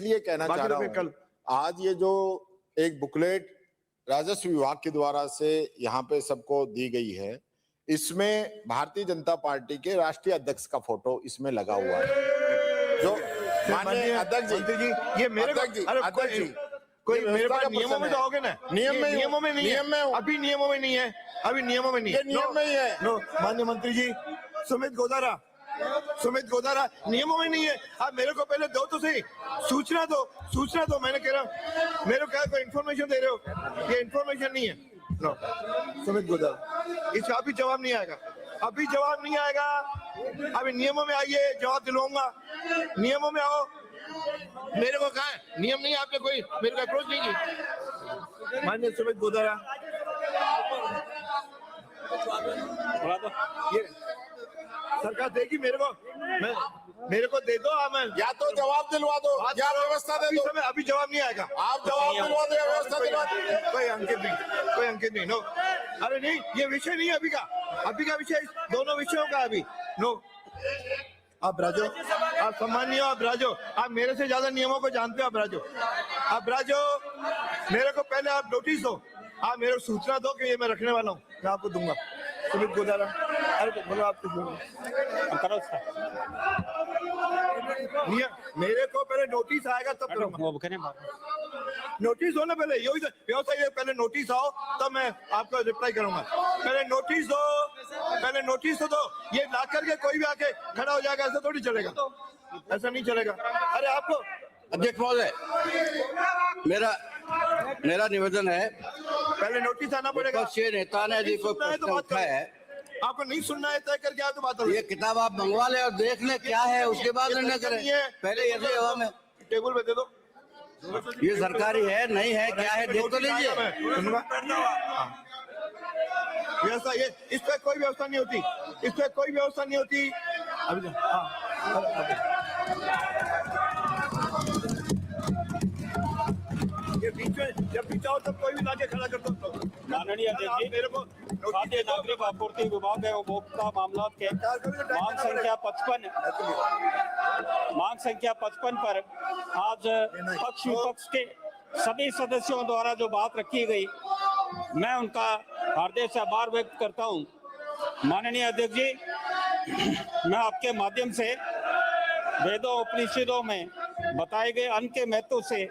इसलिए कहना चाह रहा हूं, आज ये जो एक बुकलेट राजस्व विभाग के द्वारा से यहाँ पे सबको दी गई है, इसमें भारतीय जनता पार्टी के राष्ट्रीय अध्यक्ष का फोटो इसमें लगा हुआ है। जो माननीय अध्यक्ष जी, ये मेरे अध्यक्ष जी कोई मेरे पास नियमों में तो आओगे ना, नियमों में नहीं है, अभी नियमों में नहीं है, अभी नियमों में नहीं है, नियम में ही है। माननीय मंत्री जी, सुमित गोदारा नियमों में नहीं है। आप मेरे को पहले दो तो सही, सूचना दो। मैंने कह रहा हूँ, मेरे को क्या इन्फॉर्मेशन दे रहे हो, ये इन्फॉर्मेशन नहीं है। नो, सुमित गोदारा, इसका अभी जवाब नहीं आएगा, अभी नियमों में आइए, जवाब दिलवाऊंगा। नियमों में आओ, मेरे को कहा है नियम नहीं, आपने कोई मेरे को अप्रोच नहीं की। माननीय सुमित गोदारा, ये सरकार देगी मेरे को दे दो, मैं या तो जवाब दिलवा दो या व्यवस्था दे दो। अभी जवाब नहीं आएगा, आप जवाब दिलवा दो या व्यवस्था दिलवा दो। कोई अंकित नहीं। नो, अरे नहीं, ये विषय नहीं है अभी का विषय, दोनों विषयों का अभी। नो, आप राजो, आप सम्मानीय, आप राजो, आप मेरे से ज्यादा नियमों को जानते हो। आप राजो, मेरे को पहले आप नोटिस दो, आप मेरे को सूचना दो कि ये मैं रखने वाला हूँ, मैं आपको दूंगा। सुमित गोदारा, अरे बोलो, आप करो मेरे को पहले नोटिस आएगा तब करूंगा। नोटिस हो ना पहले, यही व्यवस्था, पहले नोटिस आओ तब मैं आपको रिप्लाई करूंगा। पहले नोटिस तो दो, ये ला करके कोई भी आके खड़ा हो जाएगा, ऐसा थोड़ी चलेगा, ऐसा नहीं चलेगा। अरे आपको अध्यक्ष महोदय, मेरा निवेदन है, पहले नोटिस आना पड़ेगा। नेता ने यदि कोई प्रश्न उठाया है, आपको नहीं सुनना है, तय करके आप तो बात, ये किताब आप मंगवा ले और देख ले क्या है, उसके बाद निर्णय करें। पहले ऐसे हवा में टेबल पे दे दो, ये सरकारी है नहीं है क्या है देख तो लीजिए। व्यवस्था, ये इस पे कोई व्यवस्था नहीं होती, अभी ये बीच में जब भी चाहो तब कोई भी लाके खड़ा कर दो। माननीय अध्यक्ष जी, मेरे को खाद्य नागरिक आपूर्ति विभाग है उपभोक्ता मामला के मांग संख्या 55 पर आज पक्ष विपक्ष के सभी सदस्यों द्वारा जो बात रखी गई, मैं उनका हार्दिक से आभार व्यक्त करता हूं। माननीय अध्यक्ष जी, मैं आपके माध्यम से वेदों उपनिषदों में बताए गए अन्न के महत्व से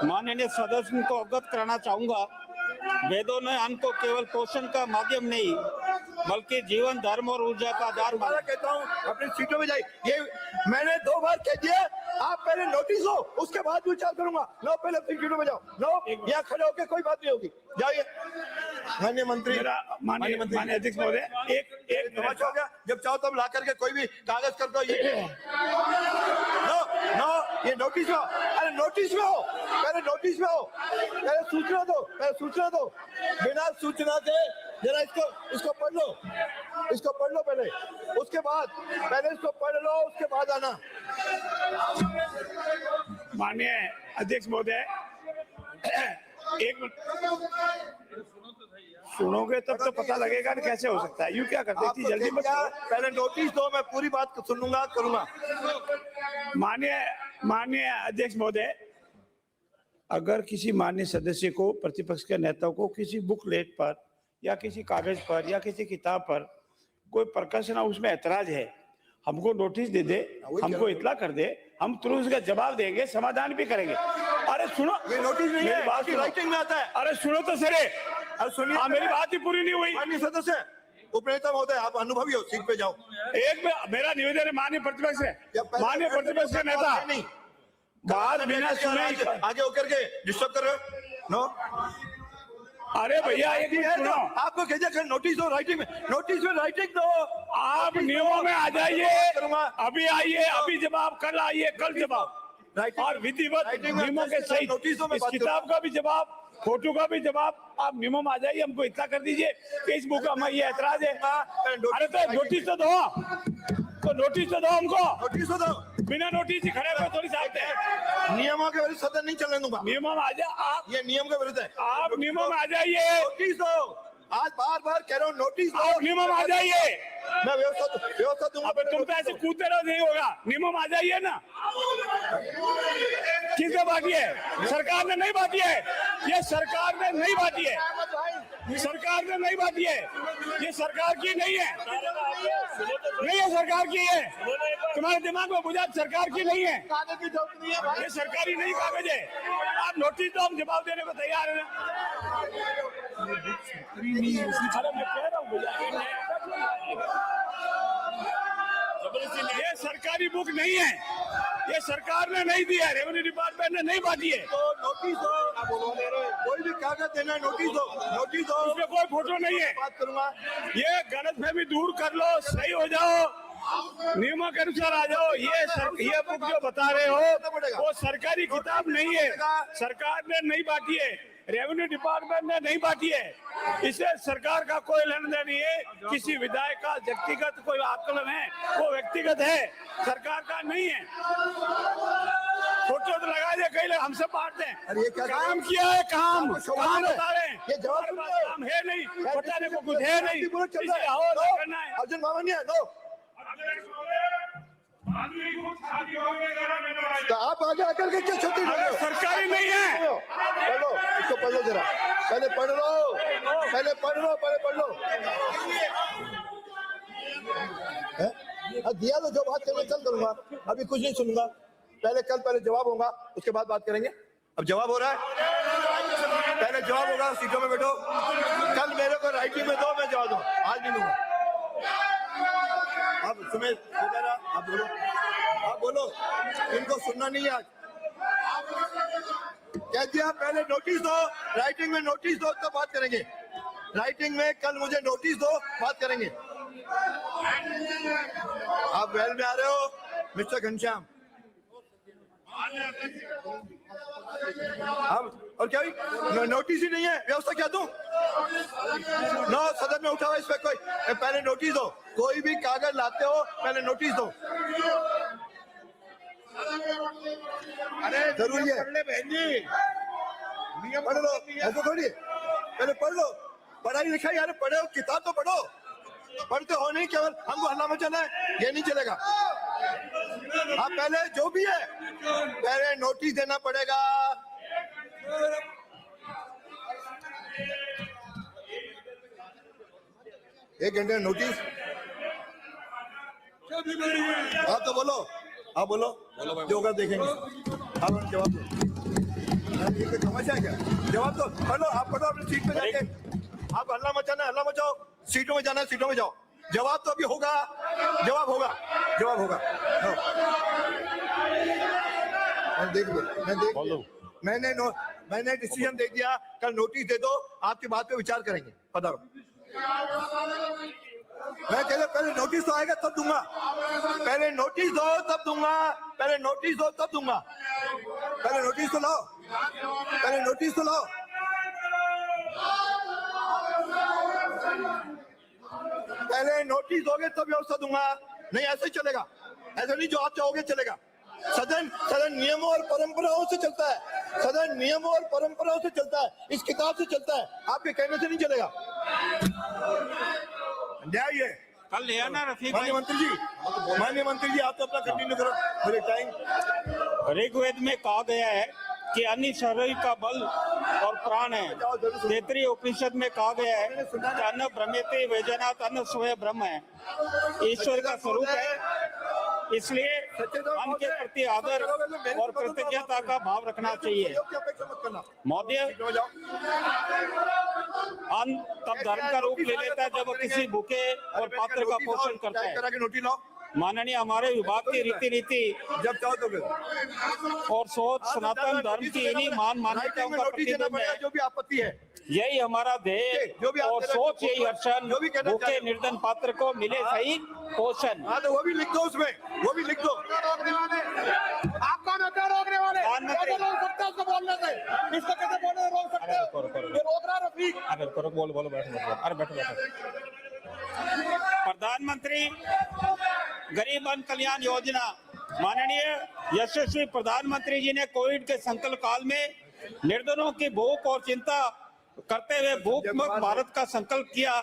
माननीय सदस्य को अवगत कराना चाहूंगा। वेदों ने अन्न को केवल पोषण का माध्यम नहीं बल्कि जीवन, धर्म और ऊर्जा का आधार माना। कहता हूँ अपनी सीटों में जाइए, ये मैंने 2 बार कह दिया, आप पहले नोटिस हो उसके बाद विचार करूंगा। लो, पहले अपनी सीटों में जाओ, लो, यहाँ खड़े होकर कोई बात नहीं होगी, जाइए। माननीय मंत्री, माननीय अध्यक्ष महोदय, एक तमाशा हो गया, जब चाहो तब ला करके कोई भी कागज कर दो। ये ये नोटिस में हो, अरे नोटिस में हो, पहले सूचना दो, बिना सूचना के जरा इसको पढ़ लो पहले, उसके बाद इसको पढ़ लो, उसके बाद आना। माननीय अध्यक्ष महोदय, एक मिनट सुनोगे तब तो पता लगेगा कि कैसे हो सकता है। यूं क्या करते इतनी जल्दी मत, पहले नोटिस दो, मैं पूरी बात सुन लूंगा, करूंगा। माननीय अध्यक्ष महोदय, अगर किसी माननीय सदस्य को, प्रतिपक्ष के नेता को किसी बुकलेट पर या किसी कागज पर या किसी किताब पर कोई प्रकाशन, उसमें ऐतराज है, हमको नोटिस दे दे, हमको इत्तला कर दे, हम तुरंत उसका जवाब देंगे, समाधान भी करेंगे। अरे सुनो, ये नोटिस नहीं है, बात राइटिंग में आता है। अरे सुनो तो सरे, अरे सुनिए, मेरी बात ही पूरी नहीं हुई। माननीय सदस्य, उपनेता महोदय, आप अनुभवी हो, सीट पे जाओ। मेरा निवेदन है माननीय प्रतिपक्ष के नेता, बात बिना सुने आगे होकर के डिस्टर्ब कर रहे हो। नो, अरे भैया एक मिनट सुनो, आपको कह नोटिस दो, राइटिंग दो। आप नियमों में आ जाइए, अभी आइए, अभी जवाब, कल आइए, कल जवाब, और विधिवत नियमों के सही इस किताब का भी जवाब, फोटो का भी जवाब, आप नियमों में आ जाइए, हमको इतना कर दीजिए कि इस बुक में ये ऐतराज है। अरे तो नोटिस तो दो, हमको नोटिस तो दो, बिना नोटिस ही खड़े हुए थोड़ी चाहते हैं। नियमों के विरुद्ध सदन नहीं चलने दूंगा। नियमों में आ जाए आप, ये नियम के विरुद्ध है, आप नियमों में आ जाइए। नोटिस दो, आज बार कह रहा हूँ, नोटिस दो, नियमों में आ जाइए। मैं व्यवस्था दूंगा। तुम तो ऐसे कूदते रहो, नहीं होगा, नियमों में आ जाइए ना। किसने बांटी है? सरकार ने नहीं बांटी है। ये सरकार ने नहीं बांटी है। सरकार ने नहीं बांटी है। ये सरकार की नहीं है। नहीं है, सरकार की है। तुम्हारे दिमाग में बुझा सरकार की नहीं है। ये सरकारी नहीं कागज है। आप नोटिस दो, हम जवाब देने को तैयार हैं। अरे मैं कह रहा हूँ ये सरकारी बुक नहीं है। ये सरकार ने नहीं दिया है, रेवेन्यू डिपार्टमेंट ने नहीं बांटी है। तो नोटिस दो, कोई भी कागज देना है नोटिस दो, नोटिस दो। उसमें कोई फोटो नहीं है। बात करूंगा। ये गलतफहमी दूर कर लो, सही हो जाओ, नियमों के अनुसार आ जाओ। ये बुक जो बता रहे हो वो सरकारी किताब नहीं है। सरकार ने नहीं बांटी है, रेवेन्यू डिपार्टमेंट ने नहीं बांटी है। इससे सरकार का कोई लेना देना नहीं है। किसी विधायक का व्यक्तिगत कोई आकलन है, वो व्यक्तिगत है, सरकार का नहीं है। फोटो तो लगा दे, कहीं हमसे बांटते हैं। अरे ये क्या काम किया है, काम बता रहे हैं। ये जवाब काम है नहीं, बताने को कुछ है नहीं। इसे और करना है। अर्जुन मामनिया दो, तो आप आगे आकर के क्या छुट्टी दे रहे हो? सरकारी नहीं है। पढ़ लो, इसको पढ़ लो जरा, पहले पढ़ लो, पहले पढ़ लो, पहले पढ़ लो। दिया तो जो बात करना चल करूंगा, अभी कुछ नहीं सुनूंगा। पहले जवाब होगा, उसके बाद बात करेंगे। अब जवाब हो रहा है, पहले जवाब होगा, सीटों में बैठो। कल मेरे को राइटिंग में दो, मैं जवाब दूं, आज नहीं दूंगा। अब सुमित वगैरह आप बोलो, इनको सुनना नहीं है आज। कह दिया पहले नोटिस दो, राइटिंग में नोटिस दो, तो बात करेंगे। राइटिंग में कल मुझे नोटिस दो, बात करेंगे। आप वेल में आ रहे हो मिस्टर घनश्याम? अब और क्या हुई? नोटिस ही नहीं है, व्यवस्था क्या दूं? नो, सदन में उठा हुआ इस पे कोई, पहले नोटिस दो। कोई भी कागज लाते हो पहले नोटिस दो। अरे जरूरी है, पढ़ लो, ऐसा थोड़ी है। पहले पढ़ लो, पढ़ाई लिखाई यार पढ़ो, किताब तो पढ़ो। पढ़ते हो नहीं, केवल हमको हल्ला मचाना है, ये नहीं चलेगा। आप पहले जो भी है पहले नोटिस देना पड़ेगा। एक घंटे नोटिस। आप तो बोलो, आप बोलो, जो होगा देखेंगे। आप जवाब दो। समस्या है क्या? जवाब दो, पढ़ो, आप पढ़ो अपनी सीट पे जाके। आप हल्ला मचाना, हल्ला मचाओ, सीटों में जाना, सीटों में जाओ। जवाब तो अभी होगा, जवाब होगा, जवाब होगा। मैंने डिसीजन दे दिया, कल नोटिस दे दो, आपकी बात पे विचार करेंगे। पधारो। मैं कह रहा पहले नोटिस तो आएगा तब दूंगा। पहले नोटिस दो तब दूंगा, पहले नोटिस दो तब दूंगा। पहले नोटिस तो लाओ, पहले नोटिस तो लाओ। पहले नोटिस दोगे तब व्यवस्था दूंगा, नहीं ऐसे चलेगा। ऐसा नहीं जो आप चाहोगे चलेगा। सदन नियमों और परंपराओं से चलता है। सदन नियमों और परंपराओं से चलता है, इस किताब से चलता है। आपके कहने से नहीं चलेगा। न्याय है। कल ले आना रफीक माननीय मंत्री जी आप तो अपना कंटिन्यू करो, मुझे टाइम। ऋग्वेद में कहा गया है कि अन्य शरीर का बल और प्राण है। तैतरीय उपनिषद में कहा गया है कि अन्न ब्रह्मेति वेजनात्, अन्न स्वयं ब्रह्म है, ईश्वर का स्वरूप है। इसलिए अन्न के प्रति आदर और कृतज्ञता का भाव रखना चाहिए। महोदय, अन्न तब धर्म का रूप ले लेता है जब वो किसी भूखे और पात्र का पोषण करता है। माननीय हमारे विभाग की रीति जब चाहो तो और सोच सनातन धर्म की इन्हीं मान मान्यताओं का प्रतिबिंब है। जो भी आपत्ति है, यही हमारा ध्येय और सोच, यही हर्षण। भूखे निर्धन पात्र को मिले सही पोषण। हाँ तो वो भी लिख दो, उसमें वो भी लिख दो। आप कौन होते हो रोकने वाले? कैसे रोक सकते हो उसको बोलने से? इसको कैसे बोलने रोक सकते हो? ये रोक रहा है रफीक। अरे बोलो बैठो। अरे बैठो। प्रधानमंत्री गरीब कल्याण कल्याण योजना, माननीय यशस्वी प्रधानमंत्री जी ने कोविड के संकट काल में निर्धनों की भूख और चिंता करते हुए भूख मुक्त भारत का संकल्प किया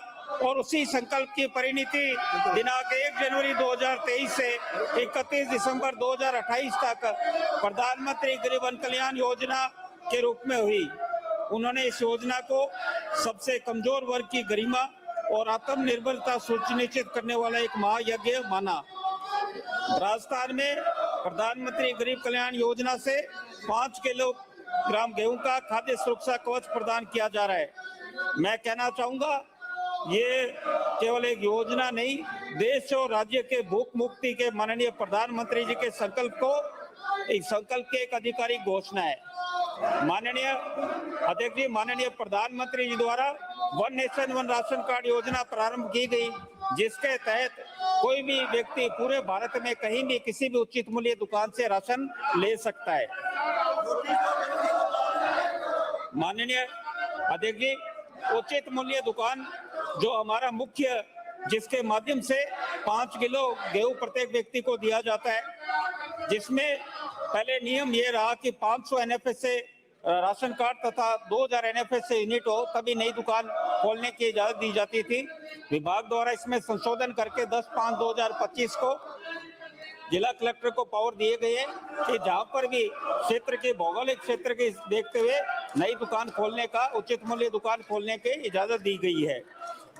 और उसी संकल्प की परिणति दिनांक 1 जनवरी 2023 से 31 दिसंबर 2028 तक प्रधानमंत्री गरीब कल्याण योजना के रूप में हुई। उन्होंने इस योजना को सबसे कमजोर वर्ग की गरिमा और आत्मनिर्भरता सुनिश्चित करने वाला एक महायज्ञ माना। राजस्थान में प्रधानमंत्री गरीब कल्याण योजना से 5 किलोग्राम गेहूं का खाद्य सुरक्षा कवच प्रदान किया जा रहा है। मैं कहना चाहूंगा ये केवल एक योजना नहीं, देश और राज्य के भूख मुक्ति के माननीय प्रधानमंत्री जी के संकल्प की एक आधिकारिक घोषणा है। माननीय अध्यक्ष जी, माननीय प्रधानमंत्री जी द्वारा one nation one ration card योजना प्रारंभ की गई, जिसके तहत कोई भी व्यक्ति पूरे भारत में कहीं भी किसी भी उचित मूल्य दुकान से राशन ले सकता है। माननीय अध्यक्ष जी, उचित मूल्य दुकान जो हमारा मुख्य, जिसके माध्यम से 5 किलो गेहूं प्रत्येक व्यक्ति को दिया जाता है, जिसमें पहले नियम ये रहा कि 500 NFS से राशन कार्ड तथा 2000 NFS से यूनिट हो तभी नई दुकान खोलने की इजाजत दी जाती थी। विभाग द्वारा इसमें संशोधन करके 10/5/2025 को जिला कलेक्टर को पावर दिए गए हैं कि जहां पर भी क्षेत्र के भौगोलिक क्षेत्र के देखते हुए नई दुकान खोलने का, उचित मूल्य दुकान खोलने की इजाजत दी गई है।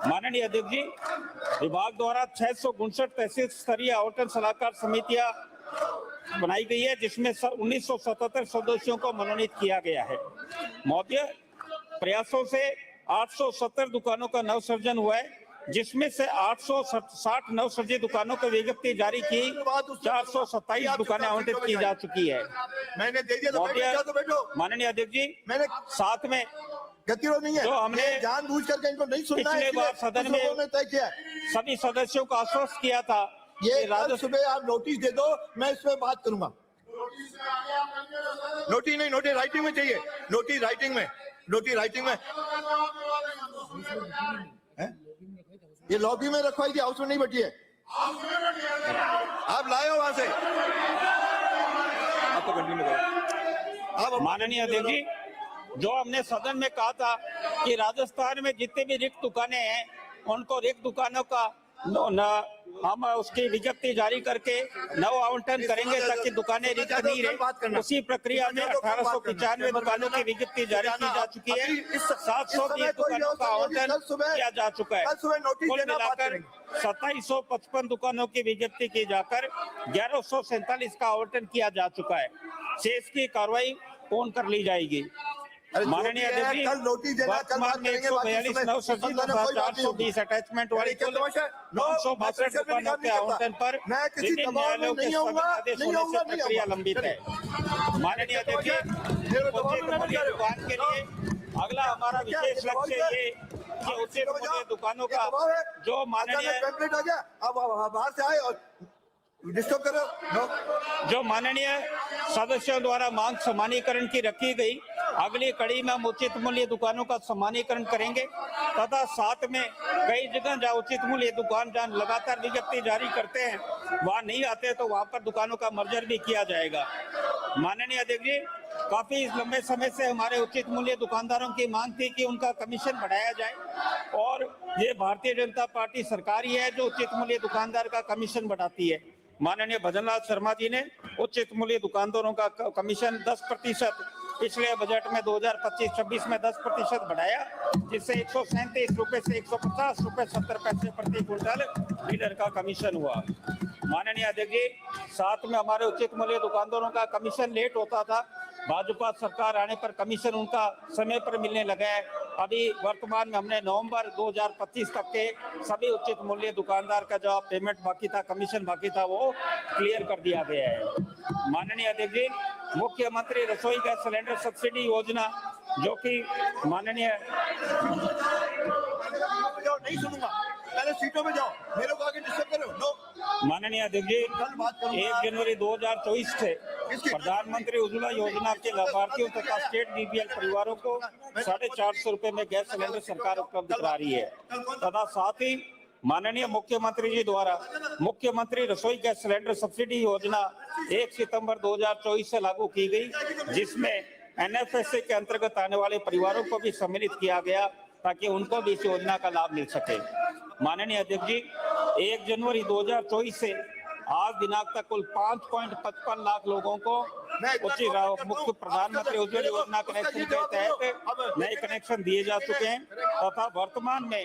माननीय अध्यक्ष जी, विभाग द्वारा 659 तहसील स्तरीय आवंटन सलाहकार समितियां बनाई गई है, जिसमें 1977 सदस्यों को मनोनीत किया गया है। महोदय, प्रयासों से 870 दुकानों का नवसृजन हुआ है, जिसमें से 860 नवसृजित दुकानों को विज्ञप्ति जारी की 427 दुकानें आवंटित की जा चुकी है। मैंने दे दिया तो बैठो। माननीय अध्यक्ष जी, मैंने साथ में गतिरोध नहीं है, जो हमने जानबूझ करके इनको नहीं सुनना है, पिछले बार सदन में तय किया सभी सदस्यों को आश्वस्त किया था। ये कल सुबह आप नोटिस दे दो, मैं इस पे बात करूंगा। नोटिस नहीं, नोटिस राइटिंग में चाहिए, नोटिस राइटिंग में, नोटिस राइटिंग में। ये लॉबी में रखवाई थी, हाउस में नहीं बैठी है। आप लाए हो वहां से, आपको कंटिन्यू करो। माननीय अध्यक्ष जी, जो हमने सदन में कहा था कि राजस्थान में जितने भी रिक्त दुकानें हैं, उनको रिक्त दुकानों का हम उसकी विज्ञप्ति जारी करके नव आवंटन करेंगे ताकि दुकानें रिक्त नहीं रहे। उसी प्रक्रिया में 1895 दुकानों की विज्ञप्ति जारी की जा चुकी है। 720 दुकानों का आवंटन किया जा चुका है। कुल मिलाकर 2755 दुकानों की विज्ञप्ति की जाकर 1147 का आवंटन किया जा चुका है। शेष की कार्रवाई पूर्ण कर ली जाएगी। माननीय अध्यक्ष जी, वर्तमान में 142 नवसृजित तथा 420 अटैचमेंट वाली कुल 962 दुकानों के आवंटन पर विभिन्न न्यायालयों के स्थगित आदेश होने से प्रक्रिया लंबित है। माननीय अध्यक्ष जी, उचित मूल्य दुकान के लिए अगला हमारा विशेष लक्ष्य ये कि उचित मूल्य दुकानों का जो बाहर से आए और डिस्टर्ब करो, जो माननीय सदस्यों द्वारा मांग समानीकरण की रखी गई, अगली कड़ी में हम उचित मूल्य दुकानों का समानीकरण करेंगे तथा साथ में कई जगह जहाँ उचित मूल्य दुकान जहाँ लगातार विज्ञप्ति जारी करते हैं वहाँ नहीं आते तो वहाँ पर दुकानों का मर्जर भी किया जाएगा। माननीय अध्यक्ष जी, काफी लंबे समय से हमारे उचित मूल्य दुकानदारों की मांग थी कि उनका कमीशन बढ़ाया जाए और ये भारतीय जनता पार्टी सरकार ही है जो उचित मूल्य दुकानदार का कमीशन बढ़ाती है। माननीय भजनलाल शर्मा जी ने उचित मूल्य दुकानदारों का कमीशन 10% पिछले बजट में 2025-26 में 10% बढ़ाया, जिससे 137 रुपए से 150 रुपए 70 पैसे प्रति क्विंटल लीटर का कमीशन हुआ। माननीय अध्यक्ष जी, साथ में हमारे उचित मूल्य दुकानदारों का कमीशन लेट होता था, भाजपा सरकार आने पर कमीशन उनका समय पर मिलने लगा है। अभी वर्तमान में हमने नवंबर 2025 तक के सभी उचित मूल्य दुकानदार का जो पेमेंट बाकी था, कमीशन बाकी था, वो क्लियर कर दिया गया है। माननीय अध्यक्ष जी, मुख्यमंत्री रसोई गैस सिलेंडर सब्सिडी योजना जो कि माननीय नहीं सुनूंगा, पहले सीटों में जाओ, मेरे को आगे डिस्टर्ब करो। नो। माननीय अध्यक्ष जी, 1 जनवरी 2024 से प्रधानमंत्री उज्ज्वला योजना के लाभार्थियों तथा स्टेट बीपीएल परिवारों को 450 रुपए में गैस सिलेंडर सरकार उपलब्ध करा रही है तथा साथ ही माननीय मुख्यमंत्री जी द्वारा मुख्यमंत्री रसोई गैस सिलेंडर सब्सिडी योजना 1 सितंबर 2024 से लागू की गई, जिसमें एनएफएसए के अंतर्गत आने वाले परिवारों को भी सम्मिलित किया गया ताकि उनको भी इस योजना का लाभ मिल सके। माननीय अध्यक्ष जी, 1 जनवरी 2024 से आज दिनांक तक कुल 5.55 लाख लोगों को मुफ्त प्रधानमंत्री उज्ज्वला योजना कनेक्शन के तहत नए कनेक्शन दिए जा चुके हैं तथा वर्तमान में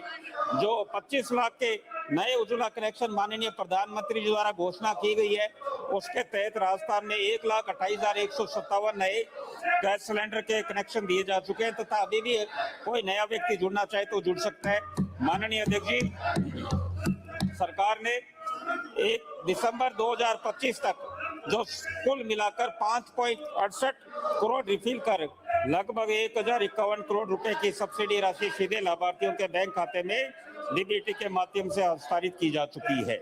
जो 25 लाख के नए उज्ज्वला कनेक्शन माननीय प्रधानमंत्री जी द्वारा घोषणा की गई है, उसके तहत राजस्थान में 1,28,157 नए गैस सिलेंडर के कनेक्शन दिए जा चुके हैं तथा अभी भी कोई नया व्यक्ति जुड़ना चाहे तो जुड़ सकता है। माननीय अध्यक्ष जी, सरकार ने 1 दिसंबर 2025 तक जो कुल मिलाकर 5.68 करोड़ रिफिल कर लगभग 1,051 करोड़ रुपए की सब्सिडी राशि सीधे लाभार्थियों के बैंक खाते में डीबीटी के माध्यम से हस्तांतरित की जा चुकी है।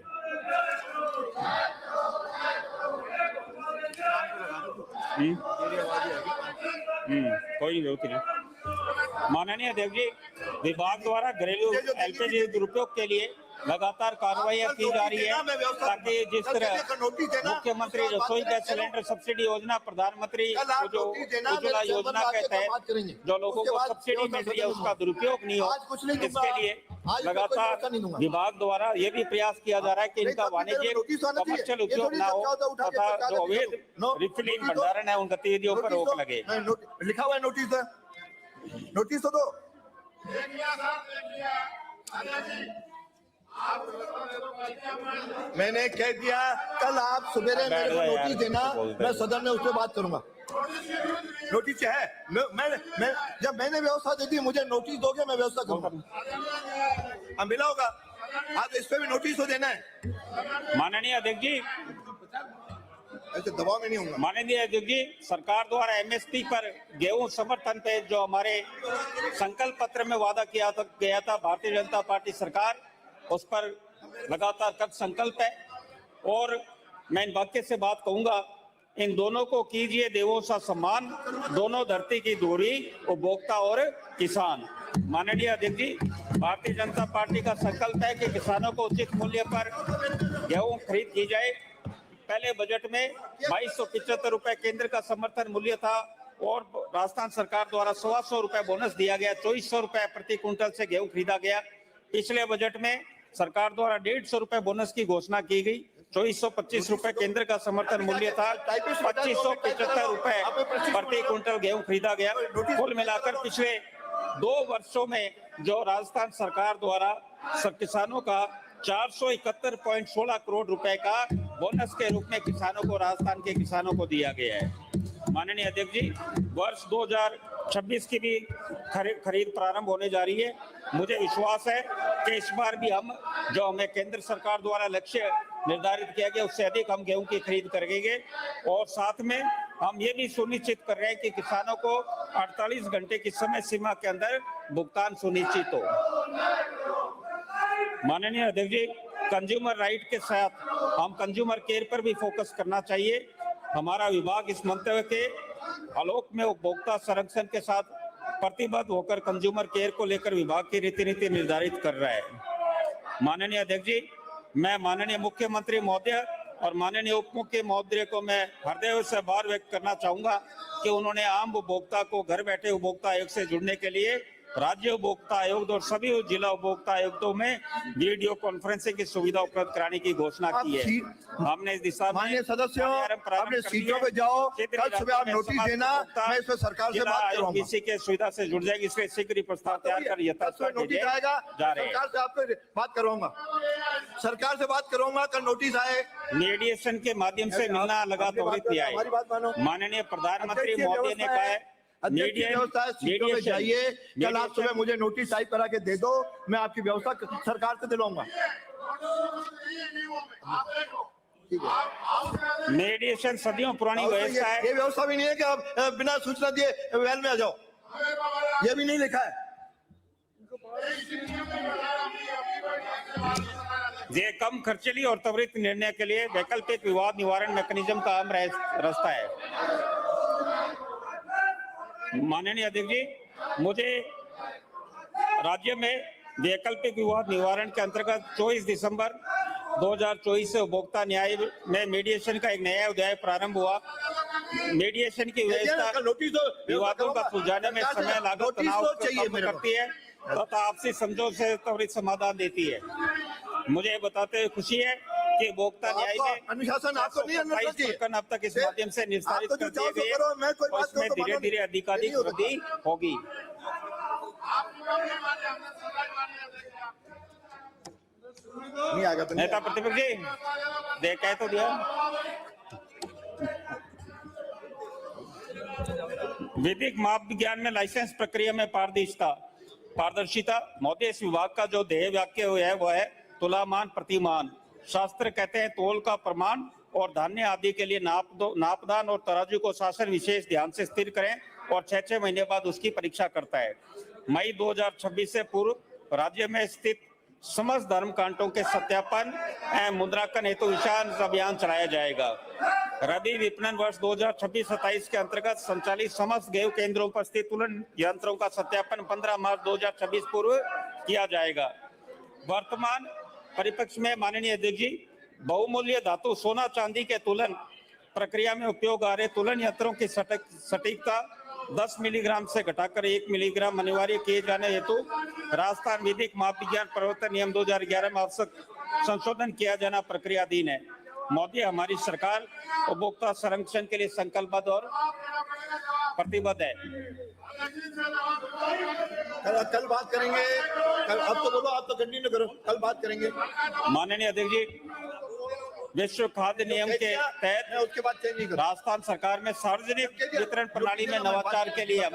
कोई जरूरत नहीं। माननीय अध्यक्ष जी, विभाग द्वारा घरेलू एलपीजी दुरुपयोग के लिए लगातार कार्रवाइयां की जा रही है ताकि जिस तरह मुख्यमंत्री रसोई गैस सिलेंडर सब्सिडी योजना, प्रधानमंत्री जो उज्ज्वला योजना के तहत जो लोगों को सब्सिडी मिल रही है उसका दुरुपयोग नहीं हो, इसके लिए लगातार विभाग द्वारा ये भी प्रयास किया जा रहा है कि इनका वाणिज्यिक कमर्शियल उपयोग ना हो तथा जो अवैध रिफिलिंग भंडारण है उन गतिविधियों पर रोक लगे। लिखा हुआ है नोटिस तो दो। मैंने कह दिया कल आप सवेरे मेरे को नोटिस देना, मैं सदन में उससे बात करूंगा। नोटिस है, मैं जब मैंने व्यवस्था दे दी मुझे नोटिस दोगे, मैं व्यवस्था करूंगा। अब मिला होगा, आप इस पे भी नोटिस तो देना है। माननीय अध्यक्ष जी, ऐसे दबाव में नहीं होगा। माननीय अध्यक्ष जी, सरकार द्वारा एमएसपी पर गेहूं समर्थन पे जो हमारे संकल्प पत्र में वादा किया गया था भारतीय जनता पार्टी सरकार, उस पर लगातार कृत संकल्प है और मैं इन वाक्य से बात कहूंगा, इन दोनों को कीजिए देवों सा सम्मान, दोनों धरती की दूरी, उपभोक्ता और किसान। माननीय अध्यक्ष जी, भारतीय जनता पार्टी का संकल्प है कि किसानों को उचित मूल्य पर गेहूं खरीद की जाए। पहले बजट में 2275 रुपए केंद्र का समर्थन मूल्य था और राजस्थान सरकार द्वारा 125 रुपए बोनस दिया गया, 2400 रुपए प्रति क्विंटल से गेहूं खरीदा गया। पिछले बजट में सरकार द्वारा 150 रुपए बोनस की घोषणा की गई, 2425 रुपए केंद्र का समर्थन मूल्य था, 2575 रुपए प्रति क्विंटल गेहूं खरीदा गया। कुल मिलाकर पिछले 2 वर्षों में जो राजस्थान सरकार द्वारा किसानों का 471.16 करोड़ रुपए का बोनस के रूप में किसानों को, राजस्थान के किसानों को दिया गया है। माननीय अध्यक्ष जी, वर्ष 2026 की भी खरीद प्रारंभ होने जा रही है। मुझे विश्वास है कि इस बार भी हम जो हमें केंद्र सरकार द्वारा लक्ष्य निर्धारित किया गया उससे अधिक हम गेहूं की खरीद करेंगे और साथ में हम ये भी सुनिश्चित कर रहे हैं कि किसानों को 48 घंटे की समय सीमा के अंदर भुगतान सुनिश्चित हो। माननीय अध्यक्ष जी, कंज्यूमर राइट के साथ हम कंज्यूमर केयर पर भी फोकस करना चाहिए। हमारा विभाग इस मंतव्य के आलोक में उपभोक्ता संरक्षण के साथ प्रतिबद्ध होकर कंज्यूमर केयर को लेकर विभाग की रीति निर्धारित कर रहा है। माननीय अध्यक्ष जी, मैं माननीय मुख्यमंत्री महोदय और माननीय उप मुख्य महोदय को मैं हृदय से आभार व्यक्त करना चाहूंगा कि उन्होंने आम उपभोक्ता को घर बैठे उपभोक्ता आयोग से जुड़ने के लिए राज्य उपभोक्ता आयोग और सभी जिला उपभोक्ता आयुक्तों में वीडियो कॉन्फ्रेंसिंग की सुविधा उपलब्ध कराने की घोषणा की है। हमने इस दिशा में माननीय सदस्यों अपने सीटों पे जाओ, कल सुबह आप नोटिस देना, मैं इस पर सरकार से बात करूंगा। इसी के सुविधा से जुड़ जाएगी, इसलिए शीघ्र ही प्रस्ताव तैयार कर नोटिस आएगा, सरकार से आपको बात करवाऊंगा, सरकार से बात करूंगा। कल नोटिस आए, मीडिएशन के माध्यम से मिलना लगा त्वरित नहीं आए। माननीय प्रधानमंत्री महोदय ने कहा है सीटों में जाइए, कल आप सुबह मुझे नोटिस टाइप करा के दे दो, मैं आपकी व्यवस्था सरकार से दिलवाऊंगा। मीडिएशन सदियों पुरानी व्यवस्था है। ये व्यवस्था भी नहीं है कि आप बिना सूचना दिए वेल में आ जाओ, ये भी नहीं लिखा है। ये कम खर्चीली और त्वरित निर्णय के लिए वैकल्पिक विवाद निवारण मैकेनिज्म का अहम रास्ता है। माननीय अध्यक्ष जी, मुझे राज्य में वैकल्पिक विवाद निवारण के अंतर्गत 24 दिसंबर 2024 से उपभोक्ता न्याय में मीडिएशन का एक नया अध्याय प्रारंभ हुआ मीडिएशन की व्यवस्था नोटिस दो, विवादों का सुलझाने में समय लागत नोटिस तनाव तो को चाहिए कम मेरे को। करती है तथा आपसी समझौते से त्वरित समाधान देती है। मुझे बताते हुए खुशी है कि उपभोक्ता न्याय आपका में अनुशासन आपको नहीं अंदर 427 चाहिए। प्रकरण अब तक इस माध्यम से निस्तारित आपको जो कर दिए चाहो सो गए करो, मैं कोई और बात इसमें करूं तो धीरे मानो धीरे नहीं। अधिकाधिक नहीं हो वृद्धि होगी। नहीं आ गया तो नहीं नेता प्रतिपक्ष जी दे कह तो दिया। विधिक माप विज्ञान में लाइसेंस प्रक्रिया में पारदर्शिता मोदी इस विभाग का जो ध्येय वाक्य है वह है तुलामान प्रतिमान। शास्त्र कहते हैं तोल का प्रमाण और धान्य आदि के लिए नापदान और तराजू को शासन विशेष ध्यान से स्थिर करें और 6 महीने बाद उसकी परीक्षा करता है। मई 2026 से पूर्व राज्य में स्थित समस्त धर्म कांटों के सत्यापन एवं मुद्रांकन हेतु विशाल अभियान चलाया जाएगा। रबी विपणन वर्ष 2026-27 के अंतर्गत संचालित समस्त गेहूं केंद्रों पर स्थित तुलन यंत्रों का सत्यापन 15 मार्च 2026 पूर्व किया जाएगा। वर्तमान परिप्रेक्ष्य में माननीय अध्यक्ष जी, बहुमूल्य धातु सोना चांदी के तुलन प्रक्रिया में उपयोग आ रहे तुलन यंत्रों की सटीकता 10 मिलीग्राम से घटाकर 1 मिलीग्राम अनिवार्य किए जाने हेतु राजस्थान विधिक माप विज्ञान प्रवर्तन नियम 2011 में आवश्यक संशोधन किया जाना प्रक्रियाधीन है। मोदी हमारी सरकार उपभोक्ता संरक्षण के लिए संकल्पबद्ध और प्रतिबद्ध है। कल बात करेंगे। कल अब तो बोलो, आप तो कंटिन्यू करो, कल बात करेंगे। माननीय अध्यक्ष जी, विश्व खाद्य नियम के तहत उसके बाद चेंज नहीं करो। राजस्थान सरकार में सार्वजनिक वितरण प्रणाली में नवाचार के लिए हम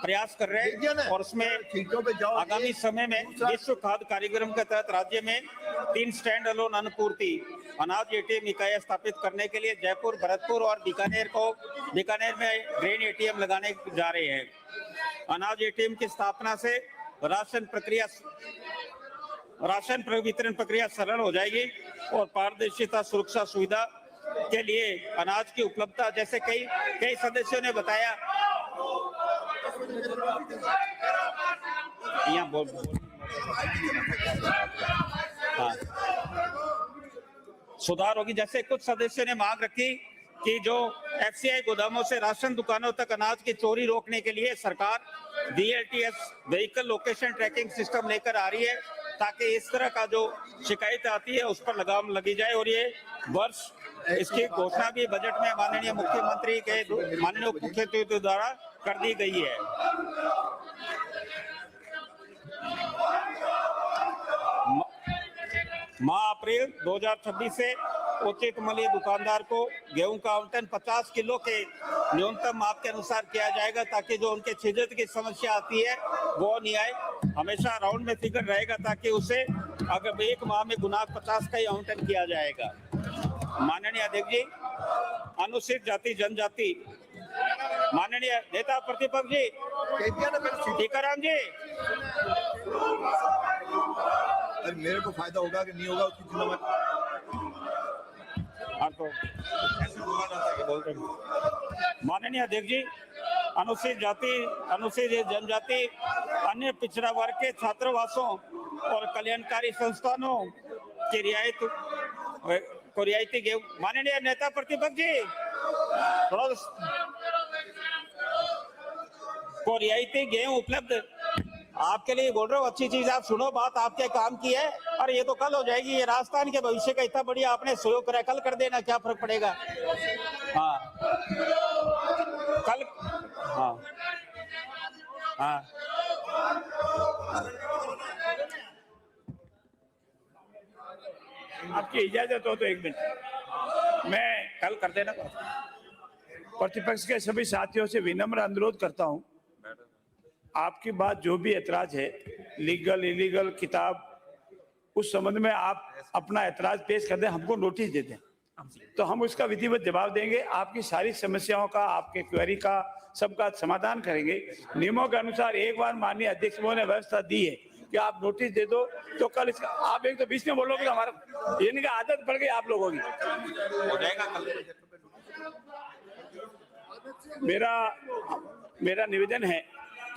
प्रयास कर रहे हैं और उसमें आगामी समय में विश्व खाद्य कार्यक्रम के तहत राज्य में 3 स्टैंड अलोन अनपूर्ति अनाज एटीएम इकाइयां स्थापित करने के लिए जयपुर, भरतपुर और बीकानेर में ग्रेन एटीएम लगाने जा रहे हैं। अनाज एटीएम की स्थापना से राशन वितरण प्रक्रिया सरल हो जाएगी और पारदर्शिता सुरक्षा सुविधा के लिए अनाज की उपलब्धता, जैसे कई सदस्यों ने बताया, यहाँ बोल हाँ, सुधार होगी। जैसे कुछ सदस्यों ने मांग रखी कि जो एफसीआई गोदामों से राशन दुकानों तक अनाज की चोरी रोकने के लिए सरकार VLTS vehicle location tracking system लेकर आ रही है, ताकि इस तरह का जो शिकायत आती है उस पर लगाम लगी जाए। और ये वर्ष इसकी घोषणा भी बजट में माननीय मुख्यमंत्री के माननीय उप मुख्यमंत्री द्वारा कर दी गई है। माह अप्रैल 2026 से उचित मूल्य दुकानदार को गेहूं का आवंटन 50 किलो के न्यूनतम माप के अनुसार किया जाएगा, ताकि जो उनके छिजत की समस्या आती है वो नहीं आए। हमेशा राउंड में फिगर रहेगा, ताकि उसे अगर एक माह में गुना 50 का ही आवंटन किया जाएगा। माननीय अध्यक्ष जी, अनुसूचित जाति जनजाति, माननीय नेता प्रतिपक्ष जी टीकाराम जी, मेरे को फायदा होगा कि नहीं होगा उसकी चिंता मत। माननीय अध्यक्ष जी, अनुसूचित जाति, अनुसूचित जनजाति, अन्य पिछड़ा वर्ग के छात्रावासों और कल्याणकारी संस्थानों की रियायती गेहूं, माननीय नेता प्रतिपक्ष जी, थोड़ा को रियायती गेहूं उपलब्ध आपके लिए बोल रहा हूँ। अच्छी चीज, आप सुनो, बात आपके काम की है। और ये तो कल हो जाएगी, ये राजस्थान के भविष्य का इतना बढ़िया आपने सहयोग करा, कल कर देना, क्या फर्क पड़ेगा। हाँ कल, हाँ हाँ आपकी इजाजत हो तो 1 मिनट मैं कल कर देना। प्रतिपक्ष के सभी साथियों से विनम्र अनुरोध करता हूं, आपकी बात जो भी ऐतराज है, लीगल इलीगल किताब, उस संबंध में आप अपना ऐतराज पेश कर दें, हमको नोटिस दे दें, तो हम उसका विधिवत जवाब देंगे। आपकी सारी समस्याओं का, आपके क्वेरी का, सबका समाधान करेंगे। नियमों के अनुसार एक बार माननीय अध्यक्ष महोदय ने व्यवस्था दी है कि आप नोटिस दे दो, तो कल इसका आप एक तो बीच में बोलोगे तो हमारा ये नहीं, आदत पड़ गई आप लोगों की। हो जाएगा कल। मेरा निवेदन है,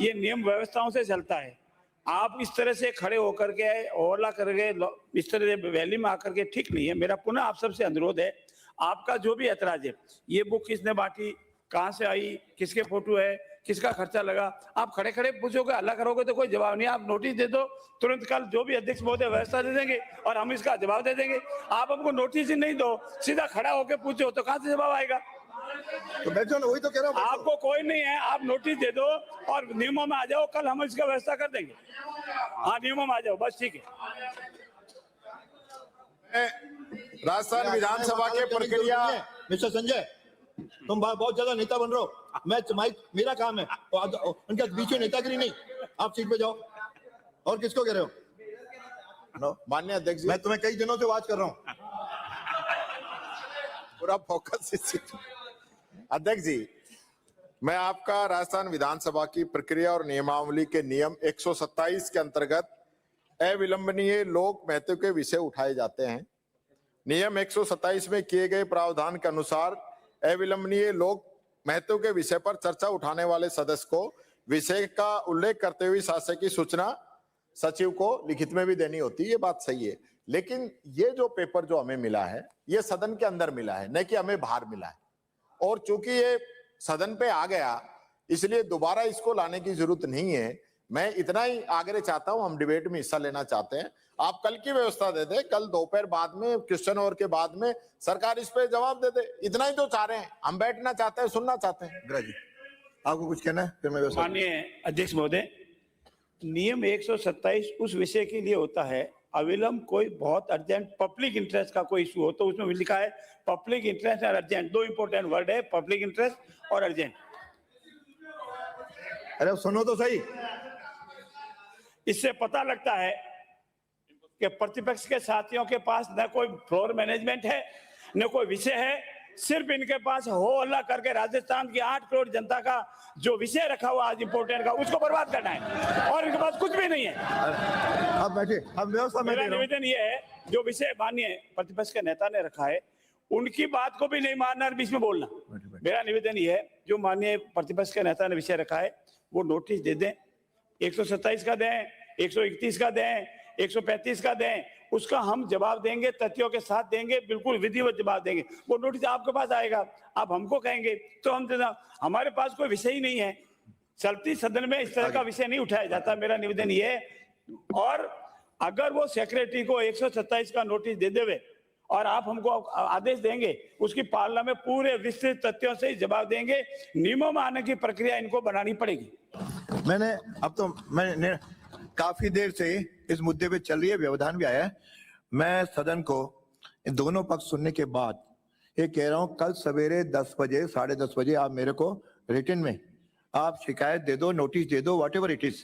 ये नियम व्यवस्थाओं से चलता है। आप इस तरह से खड़े होकर के ओला करके इस तरह से वैली में आकर के ठीक नहीं है। मेरा पुनः आप सबसे अनुरोध है, आपका जो भी ऐतराज है, ये बुक किसने बांटी, कहाँ से आई, किसके फोटो है, किसका खर्चा लगा, आप खड़े खड़े पूछोगे, हल्ला करोगे तो कोई जवाब नहीं। आप नोटिस दे दो, तुरंत कल जो भी अध्यक्ष महोदय व्यवस्था दे देंगे और हम इसका जवाब दे देंगे। आप हमको नोटिस ही नहीं दो, सीधा खड़ा होकर पूछो तो कहाँ से जवाब आएगा? तो बैठो ना, वही तो कह रहा हूँ। आपको कोई नहीं है, आप नोटिस दे दो और नियमों में आ जाओ, कल हम इसका व्यवस्था कर देंगे। हाँ, नियमों में आ जाओ, बस ठीक है। राजस्थान विधानसभा के प्रक्रिया। मिस्टर संजय, तुम बहुत ज्यादा नेता बन रहे हो। मैं मेरा काम है उनके बीच में नेतागिरी नहीं। आप सीट पे जाओ। और किसको कह रहे हो? माननीय अध्यक्ष जी, मैं तुम्हें कई दिनों से वाच कर रहा हूँ। पूरा फोकस इसी। अध्यक्ष जी, मैं आपका राजस्थान विधानसभा की प्रक्रिया और नियमावली के नियम 127 के अंतर्गत अविलंबनीय लोक महत्व के विषय उठाए जाते हैं। नियम 127 में किए गए प्रावधान के अनुसार अविलंबनीय लोक महत्व के विषय पर चर्चा उठाने वाले सदस्य को विषय का उल्लेख करते हुए शासकीय सूचना सचिव को लिखित में भी देनी होती है। ये बात सही है, लेकिन ये जो पेपर जो हमें मिला है, ये सदन के अंदर मिला है, न कि हमें बाहर मिला है। और चूंकि ये सदन पे आ गया, इसलिए दोबारा इसको लाने की जरूरत नहीं है। मैं इतना ही आग्रह चाहता हूं, हम डिबेट में हिस्सा लेना चाहते हैं, आप कल की व्यवस्था दे दे, कल दोपहर बाद में क्वेश्चन आवर के बाद में सरकार इस पे जवाब दे दे। इतना ही तो चाह रहे हैं, हम बैठना चाहते हैं, सुनना चाहते हैं। जी, आपको कुछ कहना है? फिर मैं व्यवस्था। माननीय अध्यक्ष महोदय, नियम 127 उस विषय के लिए होता है, अविलंब कोई बहुत अर्जेंट पब्लिक इंटरेस्ट का कोई इशू हो तो उसमें लिखा है पब्लिक इंटरेस्ट और अर्जेंट, दो इंपॉर्टेंट वर्ड है, पब्लिक इंटरेस्ट और अर्जेंट। अरे सुनो तो सही। इससे पता लगता है कि प्रतिपक्ष के साथियों के पास न कोई फ्लोर मैनेजमेंट है, न कोई विषय है, सिर्फ इनके पास हो हल्ला करके राजस्थान की 8 करोड़ जनता का जो विषय रखा हुआ आज इंपोर्टेंट का, उसको बर्बाद करना है और इनके पास कुछ भी नहीं है। आप बैठे, हम व्यवस्था में। मेरा निवेदन ये है, जो विषय माननीय प्रतिपक्ष के नेता ने रखा है, उनकी बात को भी नहीं मानना और बीच में बोलना। मेरा निवेदन ये है, जो माननीय प्रतिपक्ष के नेता ने विषय रखा है, वो नोटिस दे दें। 127 का दें, 131 का दें, 135 का दें, उसका हम जवाब देंगे, तथ्यों के साथ देंगे, बिल्कुल विधिवत जवाब देंगे। वो नोटिस आपके पास आएगा, आप हमको कहेंगे तो हम देना। हमारे पास कोई विषय ही नहीं है, चलती सदन में इस तरह का विषय नहीं उठाया जाता। मेरा निवेदन ये है, और अगर वो सेक्रेटरी को 127 का नोटिस दे देवे और आप हमको आदेश देंगे, उसकी पालना में पूरे विस्तृत तथ्यों से जवाब देंगे। नियमों में आने की प्रक्रिया इनको बनानी पड़ेगी। मैंने काफी देर से इस मुद्दे पे चल रही है, व्यवधान भी आया है। मैं सदन को इन दोनों पक्ष सुनने के बाद ये कह रहा हूं, कल सवेरे 10 बजे 10:30 बजे आप मेरे को रिटन में आप शिकायत दे दो, नोटिस दे दो, व्हाटएवर इट इज।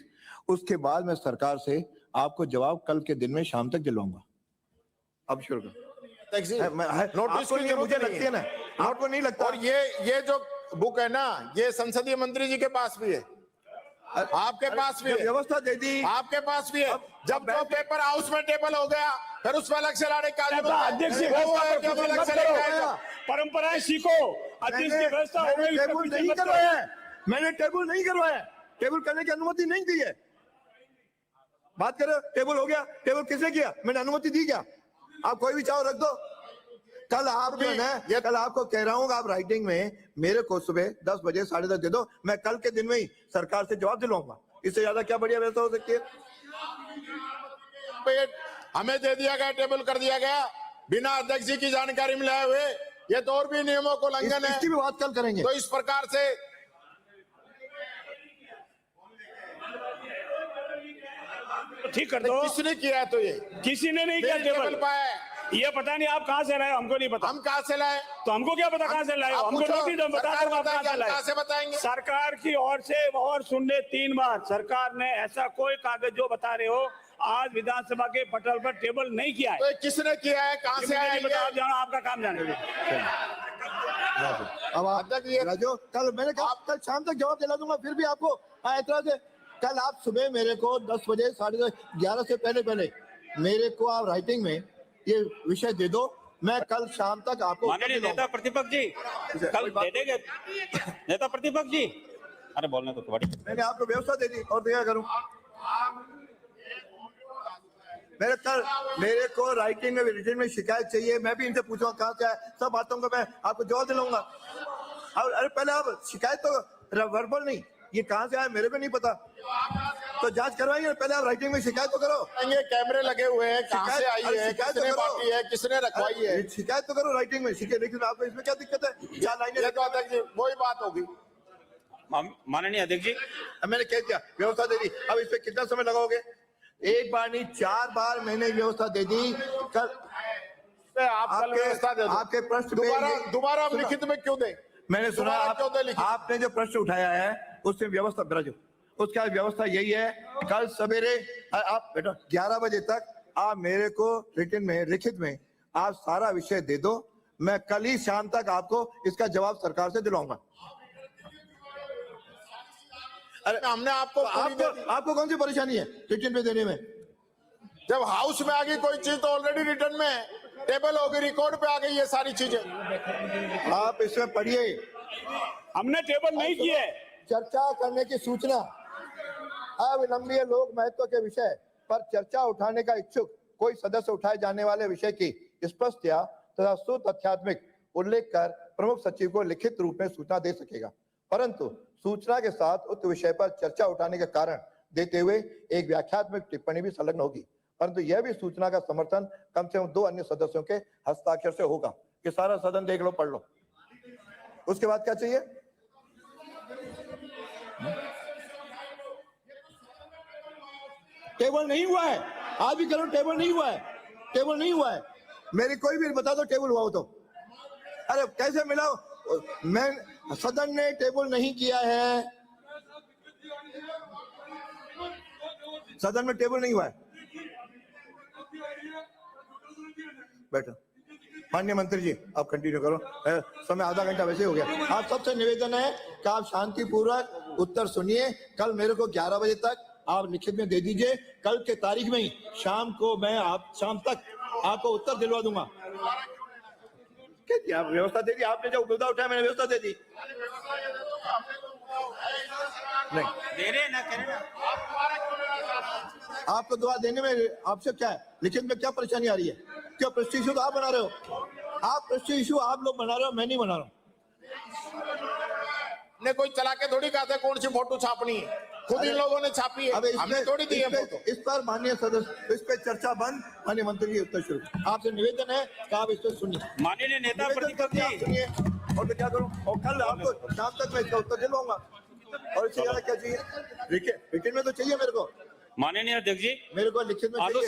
उसके बाद मैं सरकार से आपको जवाब कल के दिन में शाम तक दिलवाऊंगा। अब शुरू करो। नोटिस की मुझे लगती है ना, आपको नहीं लगता? और ये जो बुक है ना, ये संसदीय मंत्री जी के पास भी है, आपके पास भी है, व्यवस्था दे दी, आपके पास भी है। जब जो पेपर हाउस में टेबल हो गया, फिर उस पर अलग से लाने का अध्यक्ष की व्यवस्था, परंपराएं सीखो। अध्यक्ष की व्यवस्था टेबल नहीं करवाया, मैंने टेबल नहीं करवाया, टेबल करने की अनुमति नहीं दी है। बात करो, टेबल हो गया, टेबल किसने किया? मैंने अनुमति दी क्या? आप कोई भी चाहो रख दो। कल आप जो है, कल आपको कह रहा हूँ, आप राइटिंग में मेरे को सुबह 10 बजे 10:30 दे दो, मैं कल के दिन में ही सरकार से जवाब दिलवाऊंगा। इससे ज्यादा क्या बढ़िया व्यवस्था हो सकती है? हमें दे दिया गया, टेबल कर दिया गया बिना अध्यक्ष जी की जानकारी में लाए हुए, ये तो और भी नियमों को उल्लंघन है। इसकी भी बात कल करेंगे। तो इस प्रकार से ठीक कर दो। किसने किया है? तो ये किसी ने नहीं किया टेबल पाया। ये पता नहीं आप कहाँ से लाए, हमको नहीं पता। हम कहाँ से लाए? तो हमको क्या पता कहाँ से लाए? हमको नोटिस दो, बता दो आप कहाँ से लाए। कहाँ से बताएंगे? सरकार की ओर से और सुनने 3 बार सरकार ने ऐसा कोई कागज जो बता रहे हो आज विधानसभा के पटल पर टेबल नहीं किया है। तो किसने किया है? कहाँ से आया? आप जानो, आपका काम जाने। अब राजो, कल मैंने कहा कल शाम तक जवाब दिला दूंगा, फिर भी आपको ऐतराज है। कल आप सुबह मेरे को 10 बजे 10:30 11 से पहले मेरे को आप राइटिंग में ये विषय दे दो, मैं कल शाम तक आपको। माननीय नेता प्रतिपक्ष जी, कल दे देंगे नेता प्रतिपक्ष जी। अरे बोलना तो बड़ी, मैंने आपको व्यवस्था दे दी और दिया करूं। मेरे को राइटिंग में रिटन में शिकायत चाहिए, मैं भी इनसे पूछूंगा कहाँ से है, सब बातों को मैं आपको जवाब दिलाऊंगा। अरे पहले आप शिकायत तो वर्बल नहीं, ये कहाँ से आया मेरे को नहीं पता, तो जांच करवाइए, पहले आप राइटिंग में शिकायत तो करो। ये कैमरे लगे हुए हैं, कहाँ से आई है, शिकायत तो किसने करो। बांटी है, किसने रखवाई है, शिकायत तो करो राइटिंग में, शिकायत, लेकिन आपको इसमें क्या दिक्कत है? क्या लाइनें ये तो अध्यक्ष जी वही बात होगी। माननीय अध्यक्ष जी, मैंने कह दिया, व्यवस्था दे दी, अब इस पे कितना समय लगाओगे? एक बार नहीं 4 बार मैंने व्यवस्था दे दी। कल आप कल व्यवस्था दे दो। आपके प्रश्न दोबारा हम लिखित में क्यों दें? मैंने सुना दोबारा क्यों दें लिखित? आपने जो प्रश्न उठाया है उसमें व्यवस्था उसका व्यवस्था यही है, कल सवेरे आप बेटा 11 बजे तक आप मेरे को रिटन में लिखित में आप सारा विषय दे दो, मैं कल ही शाम तक आपको इसका जवाब सरकार से दिलाऊंगा। अरे हमने आपको कौन सी परेशानी है रिटन में देने में? जब हाउस में आ गई कोई चीज तो ऑलरेडी रिटर्न में है, टेबल होगी, रिकॉर्ड पे आ गई ये सारी चीजें। आप इसमें पढ़िए, हमने टेबल नहीं किए। चर्चा करने की सूचना, अविलंबीय लोक महत्व के विषय पर चर्चा उठाने का इच्छुक कोई सदस्य उठाए जाने वाले विषय की स्पष्टता तथा सुतथ्यात्मक उल्लेख कर प्रमुख सचिव को लिखित रूप में सूचना दे सकेगा, परंतु सूचना के साथ उक्त विषय पर चर्चा उठाने का कारण देते हुए एक व्याख्यात्मक टिप्पणी भी संलग्न होगी, परंतु यह भी सूचना का समर्थन कम से कम 2 अन्य सदस्यों के हस्ताक्षर से होगा। कि सारा सदन देख लो, पढ़ लो, उसके बाद क्या चाहिए? टेबल नहीं हुआ है, आज भी करो, टेबल नहीं हुआ है, टेबल नहीं हुआ है, मेरी कोई भी बता दो टेबल हुआ हो तो। अरे कैसे मिलाओ? मैं सदन ने टेबल नहीं किया है, सदन में टेबल नहीं हुआ है। बैठो माननीय मंत्री जी, आप कंटिन्यू करो, समय आधा घंटा वैसे हो गया। आप सबसे निवेदन है कि आप शांतिपूर्वक उत्तर सुनिए, कल मेरे को 11 बजे तक आप लिखित में दे दीजिए, कल के तारीख में ही शाम को मैं शाम तक आपको उत्तर दिलवा दूंगा। क्या व्यवस्था दे दी आपने, जो मुद्दा उठाया मैंने व्यवस्था दे दी। नहीं दे रहे ना, करें ना। आपको दुआ देने में आपसे क्या है, लिखित में क्या परेशानी आ रही है? क्या प्रश्न इशू तो आप बना रहे हो, आप प्रश्न इशू आप लोग बना रहे हो, मैं नहीं बना रहा हूँ। ने कोई चला के थोड़ी कहा था कौन सी फोटो छापनी है, खुद इन लोगों ने छापी है, हमने थोड़ी दी है फोटो। इस पर माननीय सदस्य, इस पर चर्चा बंद। माननीय मंत्री जी उत्तर शुरू, आपसे निवेदन है कि आप इस पर सुनिए। माननीय नेता प्रतिपक्ष सुनिए, और तो क्या करूं, और कल आपको शाम तक मैं इसका उत्तर दिलवाऊंगा। और इससे ज्यादा क्या चाहिए? रिटन में तो चाहिए मेरे को, माननीय अध्यक्ष जी, मेरे को लिखित में चाहिए।